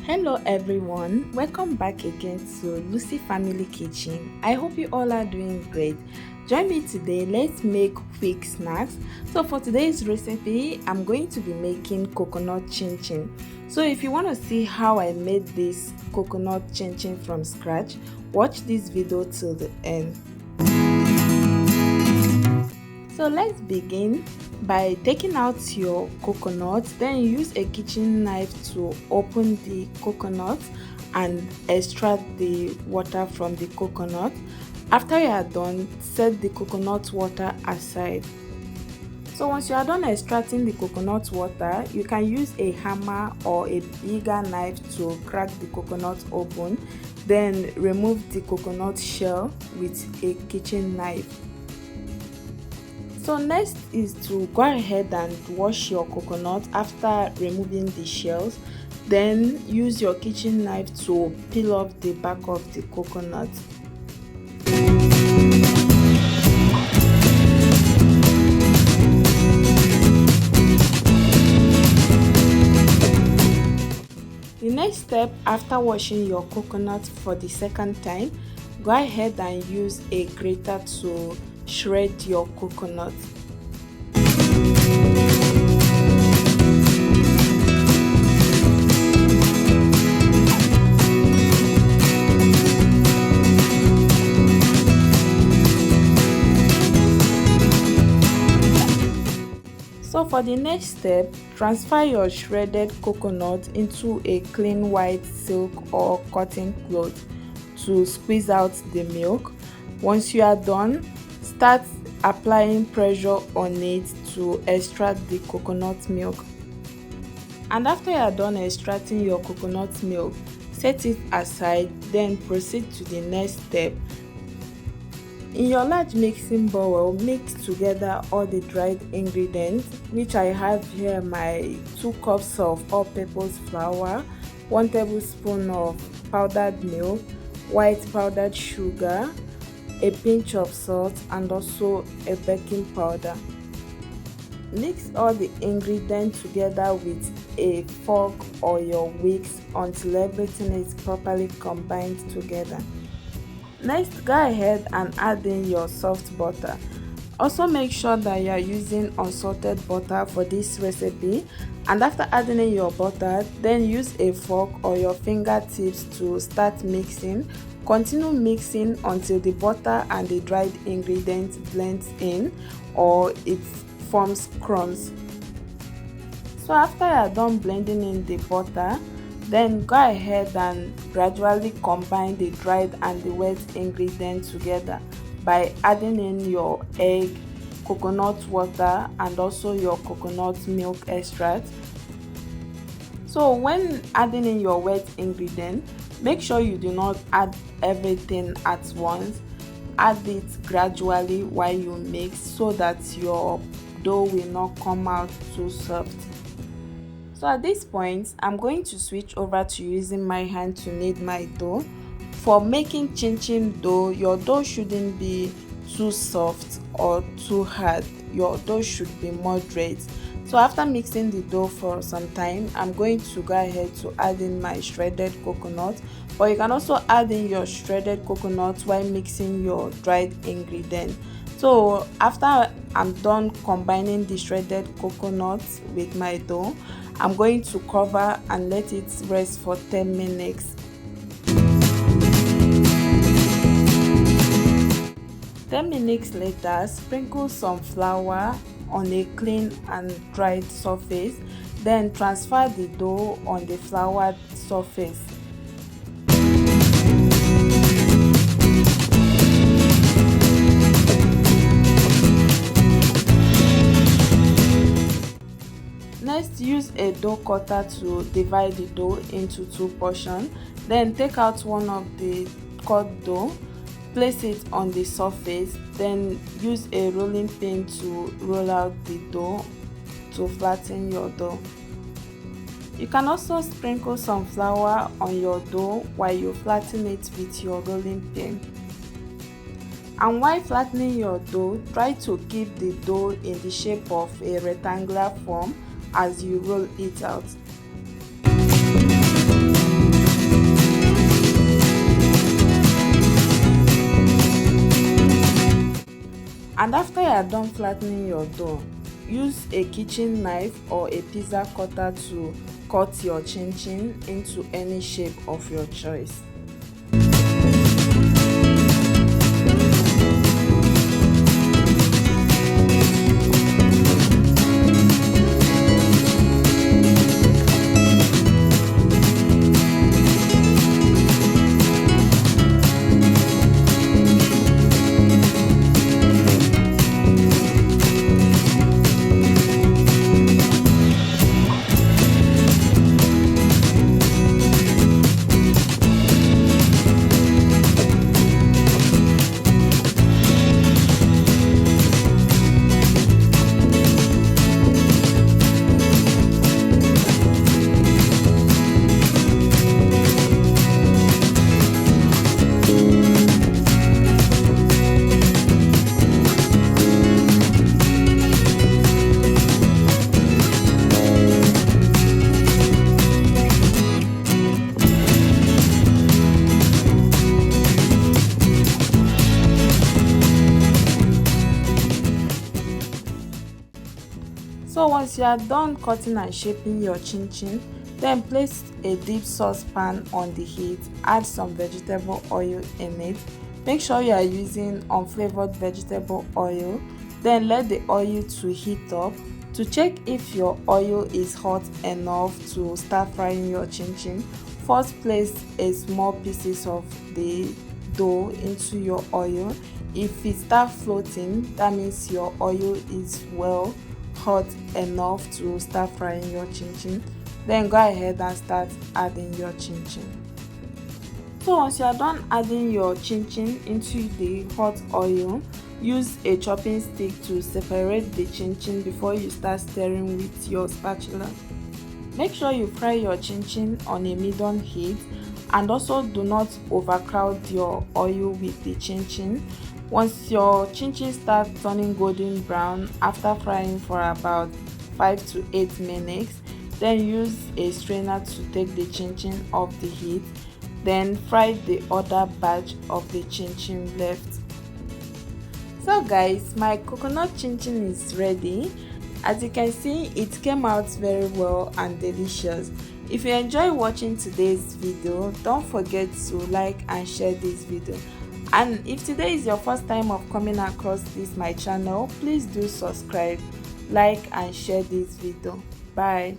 Hello everyone, welcome back again to Lucy Family Kitchen. I hope you all are doing great. Join me today, let's make quick snacks. So for today's recipe, I'm going to be making coconut chinchin. So if you want to see how I made this coconut chinchin from scratch, watch this video till the end. So let's begin by taking out your coconut. Then use a kitchen knife to open the coconut and extract the water from the coconut. After you are done, set the coconut water aside. So once you are done extracting the coconut water, you can use a hammer or a bigger knife to crack the coconut open. Then remove the coconut shell with a kitchen knife. So next is to go ahead and wash your coconut after removing the shells. Then use your kitchen knife to peel off the back of the coconut. The next step after washing your coconut for the second time, go ahead and use a grater to shred your coconut. So for the next step, transfer your shredded coconut into a clean white silk or cotton cloth to squeeze out the milk. Once you are done, start applying pressure on it to extract the coconut milk. And after you are done extracting your coconut milk, set it aside, then proceed to the next step. In your large mixing bowl, mix together all the dried ingredients, which I have here my 2 cups of all-purpose flour, 1 tablespoon of powdered milk, white powdered sugar, a pinch of salt, and also a baking powder. Mix all the ingredients together with a fork or your whisk until everything is properly combined together. Next, go ahead and add in your soft butter. Also make sure that you are using unsalted butter for this recipe, and after adding in your butter, then use a fork or your fingertips to start mixing. Continue mixing until the butter and the dried ingredients blends in or it forms crumbs. So after you are done blending in the butter, then go ahead and gradually combine the dried and the wet ingredients together by adding in your egg, coconut water, and also your coconut milk extract. So when adding in your wet ingredient, make sure you do not add everything at once. Add it gradually while you mix so that your dough will not come out too soft. So at this point, I'm going to switch over to using my hand to knead my dough. For making chinchin dough, your dough shouldn't be too soft or too hard. Your dough should be moderate. So after mixing the dough for some time, I'm going to go ahead to add in my shredded coconut. But you can also add in your shredded coconut while mixing your dried ingredients. So after I'm done combining the shredded coconut with my dough, I'm going to cover and let it rest for 10 minutes. 10 minutes later, sprinkle some flour on a clean and dried surface, then transfer the dough on the floured surface. Next, use a dough cutter to divide the dough into 2 portions. Then take out one of the cut dough, place it on the surface, then use a rolling pin to roll out the dough to flatten your dough. You can also sprinkle some flour on your dough while you flatten it with your rolling pin. And while flattening your dough, try to keep the dough in the shape of a rectangular form as you roll it out. you are done flattening your dough, use a kitchen knife or a pizza cutter to cut your chinchin into any shape of your choice. So once you are done cutting and shaping your chinchin, then place a deep saucepan on the heat, add some vegetable oil in it. Make sure you are using unflavored vegetable oil, then let the oil to heat up. To check if your oil is hot enough to start frying your chinchin, first place a small pieces of the dough into your oil. If it starts floating, that means your oil is well hot enough to start frying your chinchin. Then go ahead and start adding your chinchin. So once you are done adding your chinchin into the hot oil, use a chopping stick to separate the chinchin before you start stirring with your spatula. Make sure you fry your chinchin on a medium heat, and also do not overcrowd your oil with the chinchin. Once your chinchin starts turning golden brown after frying for about 5 to 8 minutes, then use a strainer to take the chinchin off the heat. Then fry the other batch of the chinchin left. So guys, my coconut chinchin is ready. As you can see, it came out very well and delicious. If you enjoy watching today's video, don't forget to like and share this video. And if today is your first time of coming across my channel, please do subscribe, like and share this video. Bye.